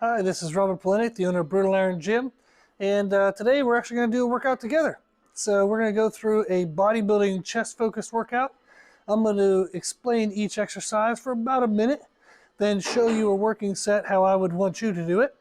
Hi, this is Robert Polinick, the owner of brutalirongym, and today we're actually going to do a workout together. So we're going to go through a bodybuilding chest-focused workout. I'm going to explain each exercise for about a minute, then show you a working set how I would want you to do it,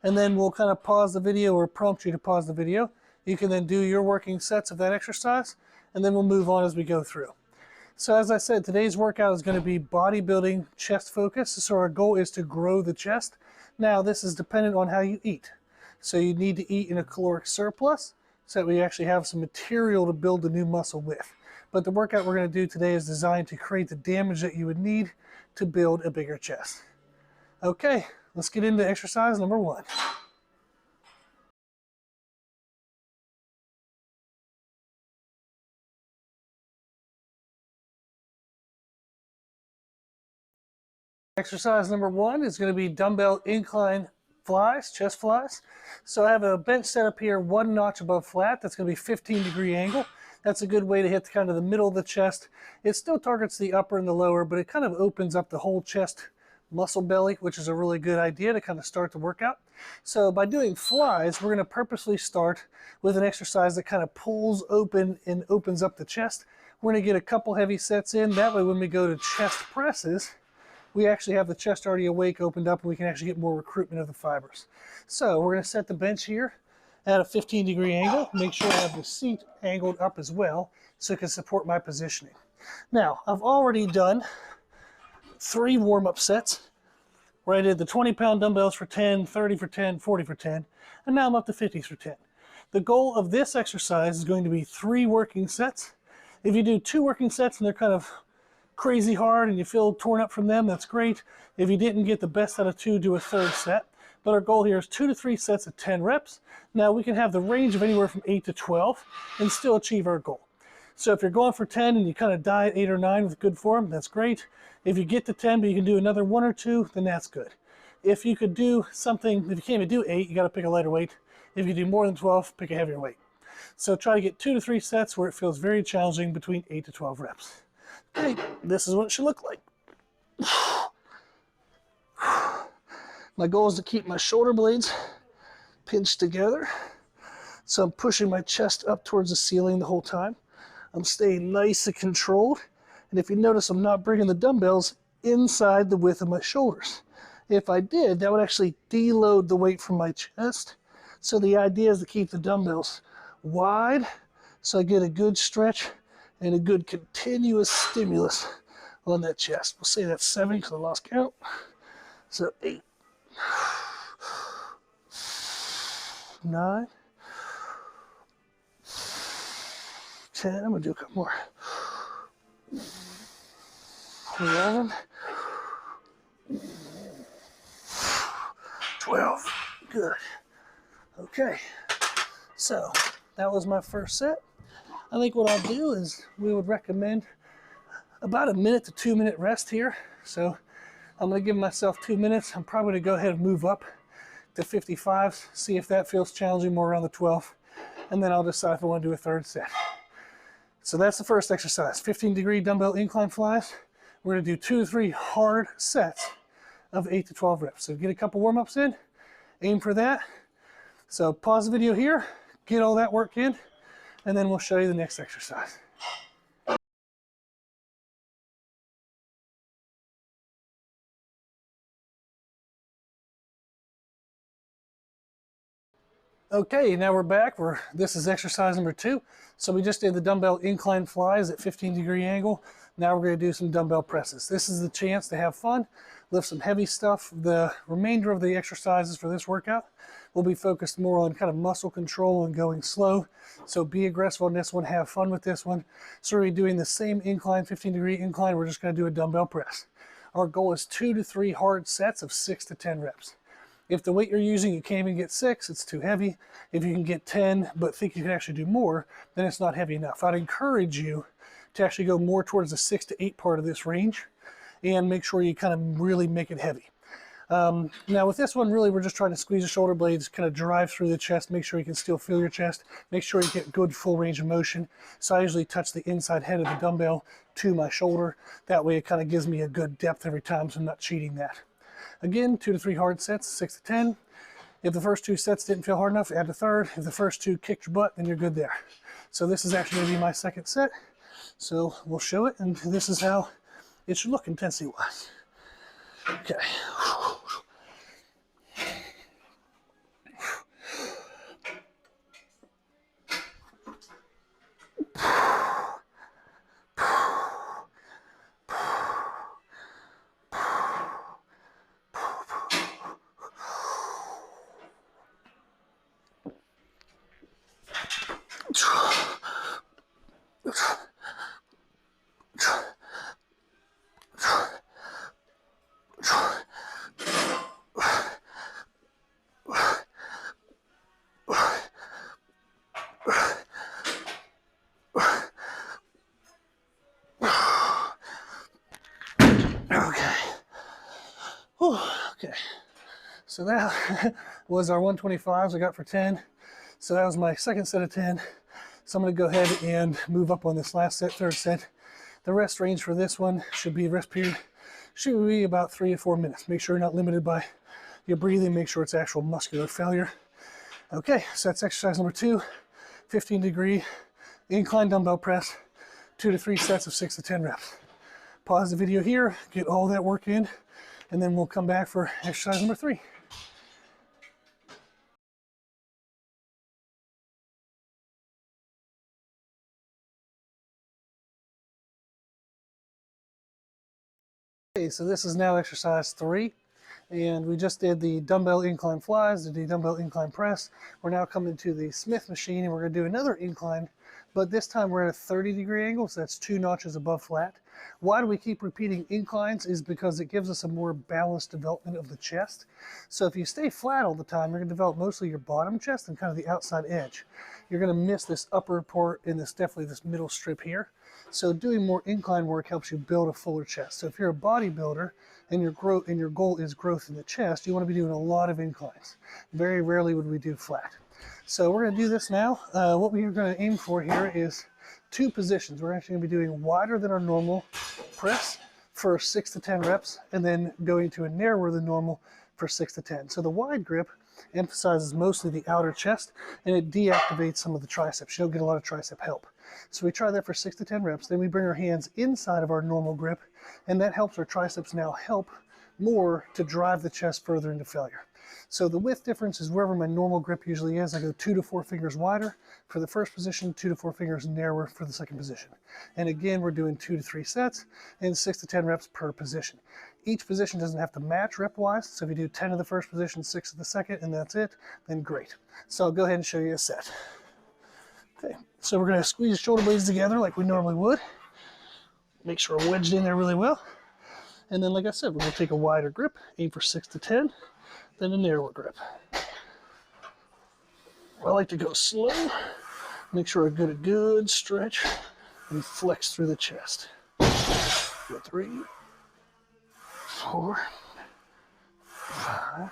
and then we'll kind of pause the video or prompt you to pause the video. You can then do your working sets of that exercise, and then we'll move on as we go through. So as I said, today's workout is going to be bodybuilding chest focus. So our goal is to grow the chest. Now this is dependent on how you eat. So you need to eat in a caloric surplus so that we actually have some material to build the new muscle with. But the workout we're going to do today is designed to create the damage that you would need to build a bigger chest. Okay, let's get into exercise number 1. Exercise number 1 is going to be dumbbell incline flies, chest flies. So I have a bench set up here 1 notch above flat. That's going to be 15-degree angle. That's a good way to hit kind of the middle of the chest. It still targets the upper and the lower, but it kind of opens up the whole chest muscle belly, which is a really good idea to kind of start the workout. So by doing flies, we're going to purposely start with an exercise that kind of pulls open and opens up the chest. We're going to get a couple heavy sets in. That way when we go to chest presses, we actually have the chest already awake, opened up, and we can actually get more recruitment of the fibers. So we're going to set the bench here at a 15-degree angle. Make sure I have the seat angled up as well so it can support my positioning. Now, I've already done 3 warm-up sets where I did the 20-pound dumbbells for 10, 30 for 10, 40 for 10, and now I'm up to 50s for 10. The goal of this exercise is going to be 3 working sets. If you do 2 working sets and they're kind of crazy hard and you feel torn up from them, that's great. If you didn't get the best out of 2, do a 3rd set. But our goal here is 2 to 3 sets of 10 reps. Now we can have the range of anywhere from 8 to 12 and still achieve our goal. So if you're going for 10 and you kind of die at 8 or 9 with good form, that's great. If you get to 10 but you can do another 1 or 2, then that's good. If you could do something, if you can't even do 8, you got to pick a lighter weight. If you do more than 12, pick a heavier weight. So try to get 2 to 3 sets where it feels very challenging between 8 to 12 reps. Okay, this is what it should look like. My goal is to keep my shoulder blades pinched together. So I'm pushing my chest up towards the ceiling the whole time. I'm staying nice and controlled. And if you notice, I'm not bringing the dumbbells inside the width of my shoulders. If I did, that would actually deload the weight from my chest. So the idea is to keep the dumbbells wide so I get a good stretch and a good continuous stimulus on that chest. We'll say that's 7 because I lost count. So 8, 9, 10. I'm going to do a couple more. 11, 12. Good. Okay. So that was my first set. I think what I'll do is we would recommend about a 1 to 2 minute rest here. So I'm going to give myself 2 minutes. I'm probably going to go ahead and move up to 55s, see if that feels challenging, more around the 12. And then I'll decide if I want to do a 3rd set. So that's the first exercise, 15-degree dumbbell incline flies. We're going to do 2 to 3 hard sets of 8 to 12 reps. So get a couple warm-ups in, aim for that. So pause the video here, get all that work in, and then we'll show you the next exercise. Okay, now we're back. This is exercise number 2. So we just did the dumbbell incline flies at 15-degree angle. Now we're going to do some dumbbell presses. This is the chance to have fun, lift some heavy stuff. The remainder of the exercises for this workout will be focused more on kind of muscle control and going slow. So be aggressive on this one, have fun with this one. So we're doing the same incline, 15-degree incline. We're just going to do a dumbbell press. Our goal is 2 to 3 hard sets of 6 to 10 reps. If the weight you're using, you can't even get 6, it's too heavy. If you can get 10, but think you can actually do more, then it's not heavy enough. I'd encourage you to actually go more towards the 6 to 8 part of this range and make sure you kind of really make it heavy. Now with this one, really we're just trying to squeeze the shoulder blades, kind of drive through the chest, make sure you can still feel your chest, make sure you get good full range of motion. So I usually touch the inside head of the dumbbell to my shoulder. That way it kind of gives me a good depth every time, so I'm not cheating that. Again, 2 to 3 hard sets, 6 to 10. If the first 2 sets didn't feel hard enough, add the third. If the first 2 kicked your butt, then you're good there. So this is actually going to be my second set. So we'll show it, and this is how it should look intensity-wise. Okay. Okay. Whew. Okay. So that was our 125s I got for 10. So that was my second set of 10. So I'm going to go ahead and move up on this last set, third set. The rest range for this one should be, rest period, should be about 3 to 4 minutes. Make sure you're not limited by your breathing. Make sure it's actual muscular failure. Okay, so that's exercise number 2, 15-degree incline dumbbell press, 2 to 3 sets of 6 to 10 reps. Pause the video here, get all that work in, and then we'll come back for exercise number 3. Okay, so this is now exercise 3, and we just did the dumbbell incline flies, the dumbbell incline press. We're now coming to the Smith machine, and we're going to do another incline, but this time we're at a 30-degree angle, so that's 2 notches above flat. Why do we keep repeating inclines is because it gives us a more balanced development of the chest. So if you stay flat all the time, you're going to develop mostly your bottom chest and kind of the outside edge. You're going to miss this upper part and definitely this middle strip here. So doing more incline work helps you build a fuller chest. So if you're a bodybuilder and your goal is growth in the chest, you want to be doing a lot of inclines. Very rarely would we do flat. So we're going to do this now. What we're going to aim for here is 2 positions. We're actually going to be doing wider than our normal press for 6 to 10 reps, and then going to a narrower than normal for 6 to 10. So the wide grip emphasizes mostly the outer chest, and it deactivates some of the triceps. You don't get a lot of tricep help. So we try that for 6 to 10 reps. Then we bring our hands inside of our normal grip, and that helps our triceps now help more to drive the chest further into failure. So the width difference is wherever my normal grip usually is. I go 2 to 4 fingers wider for the first position, 2 to 4 fingers narrower for the second position. And again, we're doing 2 to 3 sets and 6 to 10 reps per position. Each position doesn't have to match rep-wise. So if you do 10 of the first position, 6 of the second, and that's it, then great. So I'll go ahead and show you a set. Okay, so we're going to squeeze the shoulder blades together like we normally would. Make sure we're wedged in there really well. And then, like I said, we're going to take a wider grip, aim for 6 to 10, then a narrower grip. I like to go slow, make sure I get a good stretch and flex through the chest. Go 3, 4, 5,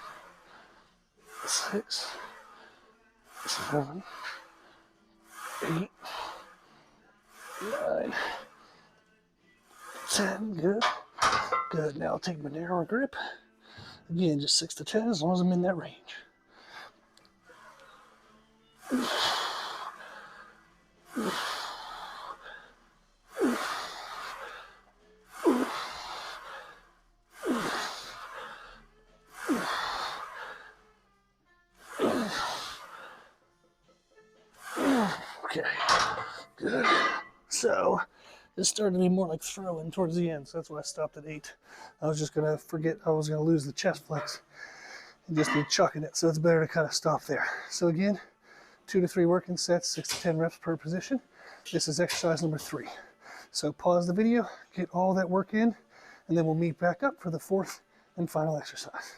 6, 7, 8, 9, 10. Good. Good. Now I'll take my narrower grip. Again, just 6 to 10 as long as I'm in that range. Okay, good. So this started to be more like throwing towards the end, so that's why I stopped at 8. I was just gonna forget I was gonna lose the chest flex and just be chucking it, so it's better to kind of stop there. So again, 2 to 3 working sets, 6 to 10 reps per position. This is exercise number 3. So pause the video, get all that work in, and then we'll meet back up for the 4th and final exercise.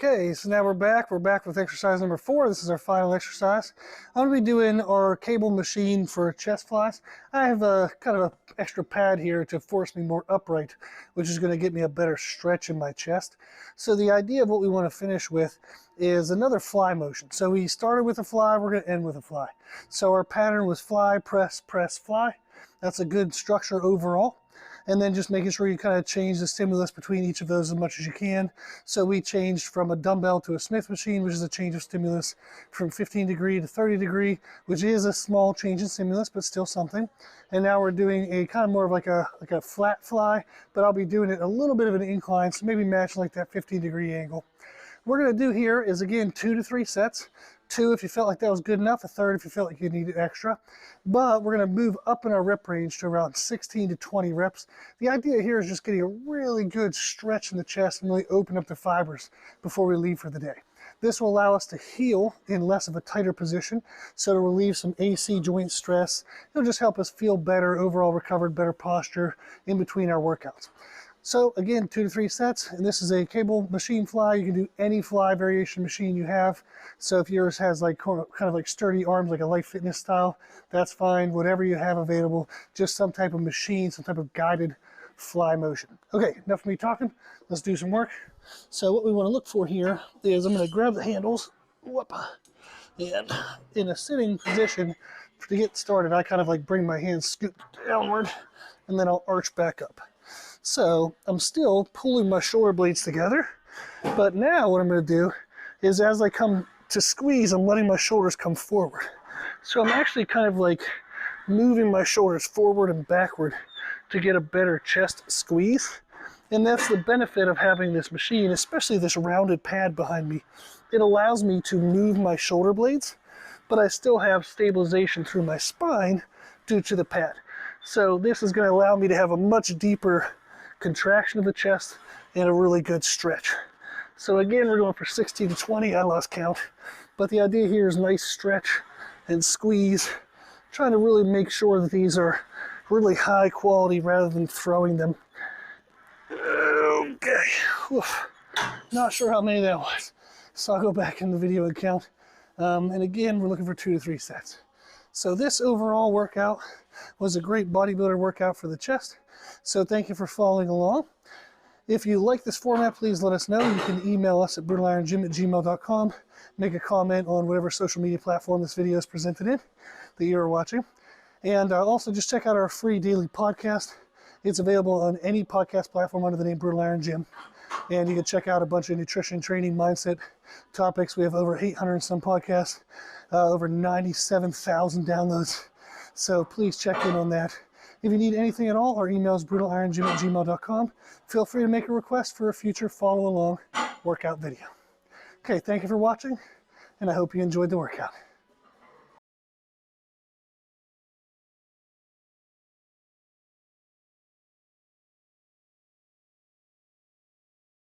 Okay, so now we're back. We're back with exercise number 4. This is our final exercise. I'm going to be doing our cable machine for chest flies. I have a kind of an extra pad here to force me more upright, which is going to get me a better stretch in my chest. So the idea of what we want to finish with is another fly motion. So we started with a fly, we're going to end with a fly. So our pattern was fly, press, press, fly. That's a good structure overall. And then just making sure you kind of change the stimulus between each of those as much as you can. So we changed from a dumbbell to a Smith machine, which is a change of stimulus from 15 degree to 30 degree, which is a small change in stimulus, but still something. And now we're doing a kind of more of like a flat fly, but I'll be doing it a little bit of an incline, so maybe match like that 15 degree angle. What we're going to do here is, again, 2 to 3 sets. 2 if you felt like that was good enough, a third if you felt like you needed extra. But we're going to move up in our rep range to around 16 to 20 reps. The idea here is just getting a really good stretch in the chest and really open up the fibers before we leave for the day. This will allow us to heal in less of a tighter position, so to relieve some AC joint stress. It'll just help us feel better, overall recovered, better posture in between our workouts. So again, 2 to 3 sets, and this is a cable machine fly. You can do any fly variation machine you have. So if yours has like kind of like sturdy arms, like a Life Fitness style, that's fine. Whatever you have available, just some type of machine, some type of guided fly motion. Okay, enough of me talking. Let's do some work. So what we want to look for here is I'm going to grab the handles, whoop, and in a sitting position to get started, I kind of like bring my hands scooped downward, and then I'll arch back up. So I'm still pulling my shoulder blades together, but now what I'm going to do is as I come to squeeze, I'm letting my shoulders come forward. So I'm actually kind of like moving my shoulders forward and backward to get a better chest squeeze. And that's the benefit of having this machine, especially this rounded pad behind me. It allows me to move my shoulder blades, but I still have stabilization through my spine due to the pad. So this is going to allow me to have a much deeper contraction of the chest and a really good stretch. So again, we're going for 16 to 20. I lost count, but the idea here is nice stretch and squeeze, trying to really make sure that these are really high quality rather than throwing them. Okay, oof. Not sure how many that was, so I'll go back in the video and count. And again, we're looking for 2 to 3 sets. So this overall workout was a great bodybuilder workout for the chest. So thank you for following along. If you like this format, please let us know. You can email us at brutalirongym@gmail.com. Make a comment on whatever social media platform this video is presented in that you are watching. And also just check out our free daily podcast. It's available on any podcast platform under the name Brutal Iron Gym. And you can check out a bunch of nutrition, training, mindset topics. We have over 800 and some podcasts, over 97,000 downloads. So please check in on that. If you need anything at all, our email is brutalirongym@gmail.com. Feel free to make a request for a future follow-along workout video. Okay, thank you for watching, and I hope you enjoyed the workout.